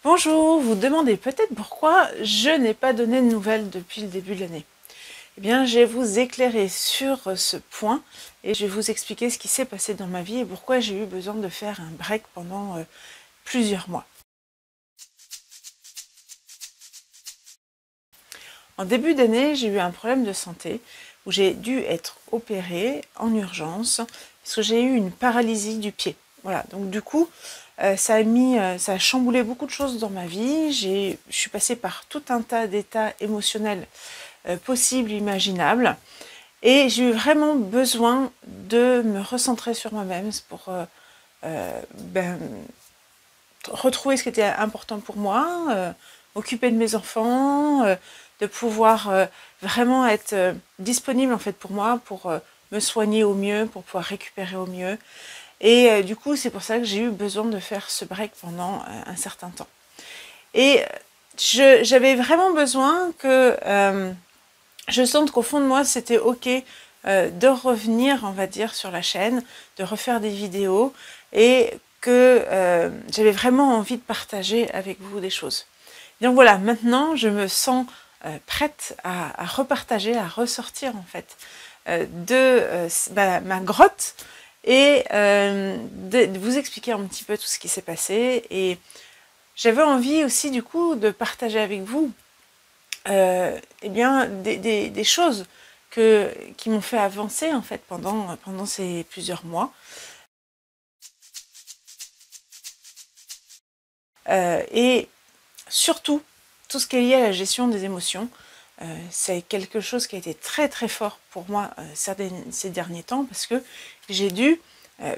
Bonjour, vous demandez peut-être pourquoi je n'ai pas donné de nouvelles depuis le début de l'année. Eh bien, je vais vous éclairer sur ce point et je vais vous expliquer ce qui s'est passé dans ma vie et pourquoi j'ai eu besoin de faire un break pendant plusieurs mois. En début d'année, j'ai eu un problème de santé où j'ai dû être opérée en urgence parce que j'ai eu une paralysie du pied. Voilà, donc du coup, ça a chamboulé beaucoup de choses dans ma vie. Je suis passée par tout un tas d'états émotionnels possibles, imaginables. Et j'ai eu vraiment besoin de me recentrer sur moi-même pour retrouver ce qui était important pour moi, m'occuper de mes enfants, de pouvoir vraiment être disponible en fait pour moi, pour me soigner au mieux, pour pouvoir récupérer au mieux. Et du coup, c'est pour ça que j'ai eu besoin de faire ce break pendant un certain temps. Et j'avais vraiment besoin que je sente qu'au fond de moi, c'était ok de revenir, on va dire, sur la chaîne, de refaire des vidéos et que j'avais vraiment envie de partager avec vous des choses. Donc voilà, maintenant, je me sens prête à repartager, à ressortir en fait de ma grotte et de vous expliquer un petit peu tout ce qui s'est passé. Et j'avais envie aussi du coup de partager avec vous eh bien, des choses qui m'ont fait avancer en fait pendant ces plusieurs mois. Et surtout, tout ce qui est lié à la gestion des émotions, c'est quelque chose qui a été très très fort pour moi ces derniers temps parce que j'ai dû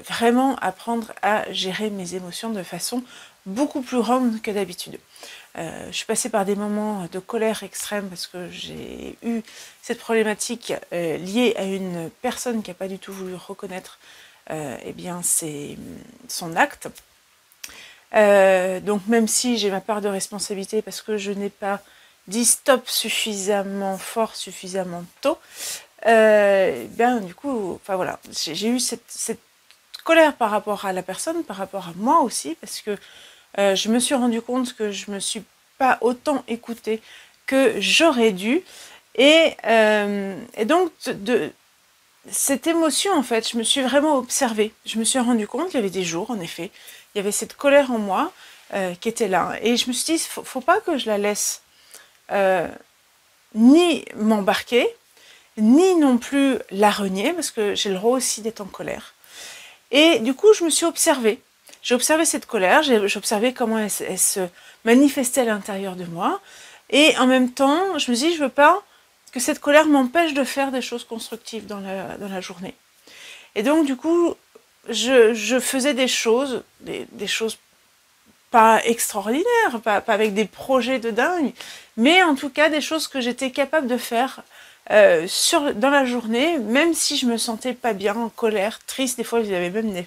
vraiment apprendre à gérer mes émotions de façon beaucoup plus grande que d'habitude. Je suis passée par des moments de colère extrême parce que j'ai eu cette problématique liée à une personne qui n'a pas du tout voulu reconnaître eh bien, son acte. Donc même si j'ai ma part de responsabilité parce que je n'ai pas dit stop suffisamment fort, suffisamment tôt, bien du coup, enfin voilà, j'ai eu cette colère par rapport à la personne, par rapport à moi aussi, parce que je me suis rendu compte que je me suis pas autant écoutée que j'aurais dû. Et donc, cette émotion, en fait, je me suis vraiment observée. Je me suis rendu compte qu'il y avait des jours, en effet, il y avait cette colère en moi qui était là. Et je me suis dit, faut pas que je la laisse ni m'embarquer, ni non plus la renier, parce que j'ai le droit aussi d'être en colère. Et du coup, je me suis observée. J'ai observé cette colère, j'ai observé comment elle se manifestait à l'intérieur de moi. Et en même temps, je me dis, je veux pas que cette colère m'empêche de faire des choses constructives dans la journée. Et donc, du coup, je faisais des choses pas extraordinaires, pas avec des projets de dingue, mais en tout cas des choses que j'étais capable de faire dans la journée, même si je me sentais pas bien, en colère, triste. Des fois, il y avait même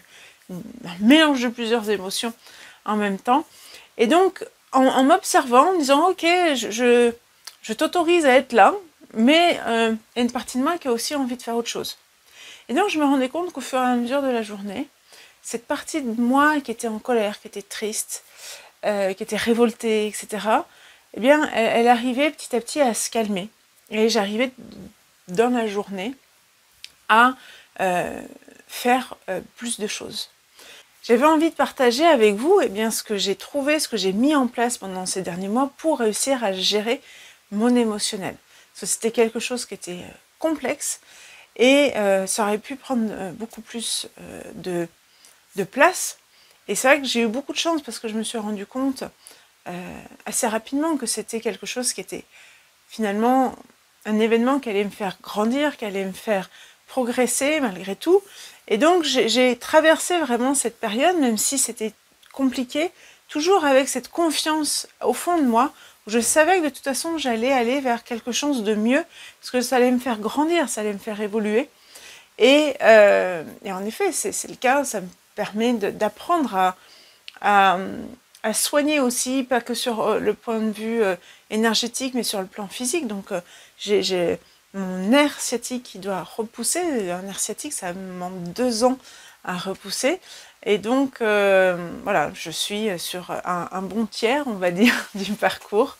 un mélange de plusieurs émotions en même temps. Et donc, en m'observant, en me disant, ok, je t'autorise à être là, mais il y a une partie de moi qui a aussi envie de faire autre chose. Et donc, je me rendais compte qu'au fur et à mesure de la journée, cette partie de moi qui était en colère, qui était triste, qui était révoltée, etc., eh bien, elle arrivait petit à petit à se calmer. Et j'arrivais dans la journée à faire plus de choses. J'avais envie de partager avec vous eh bien, ce que j'ai trouvé, ce que j'ai mis en place pendant ces derniers mois pour réussir à gérer mon émotionnel. Parce que c'était quelque chose qui était complexe et ça aurait pu prendre beaucoup plus de place. Et c'est vrai que j'ai eu beaucoup de chance parce que je me suis rendu compte assez rapidement que c'était quelque chose qui était finalement un événement qui allait me faire grandir, qui allait me faire progresser malgré tout. Et donc j'ai traversé vraiment cette période, même si c'était compliqué, toujours avec cette confiance au fond de moi, où je savais que de toute façon j'allais aller vers quelque chose de mieux, parce que ça allait me faire grandir, ça allait me faire évoluer. Et en effet, c'est le cas, ça me permet d'apprendre à soigner aussi, pas que sur le point de vue énergétique, mais sur le plan physique. Donc j'ai mon nerf sciatique qui doit repousser. Un nerf sciatique, ça me demande 2 ans à repousser. Et donc, voilà, je suis sur un bon tiers, on va dire, du parcours.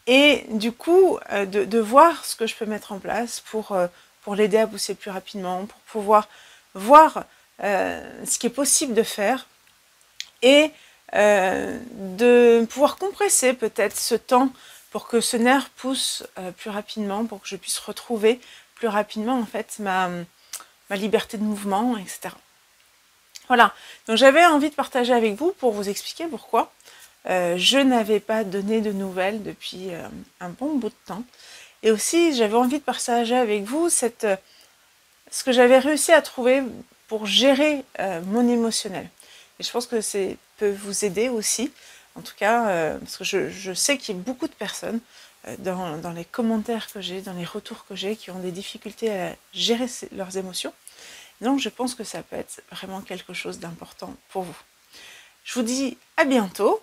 Et du coup, de voir ce que je peux mettre en place pour l'aider à pousser plus rapidement, pour pouvoir voir ce qui est possible de faire et de pouvoir compresser peut-être ce temps pour que ce nerf pousse plus rapidement, pour que je puisse retrouver plus rapidement en fait ma liberté de mouvement, etc. Voilà, donc j'avais envie de partager avec vous pour vous expliquer pourquoi je n'avais pas donné de nouvelles depuis un bon bout de temps. Et aussi, j'avais envie de partager avec vous ce que j'avais réussi à trouver pour gérer mon émotionnel. Et je pense que ça peut vous aider aussi, en tout cas, parce que je sais qu'il y a beaucoup de personnes dans les commentaires que j'ai, dans les retours que j'ai, qui ont des difficultés à gérer leurs émotions. Donc je pense que ça peut être vraiment quelque chose d'important pour vous. Je vous dis à bientôt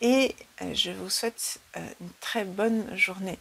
et je vous souhaite une très bonne journée.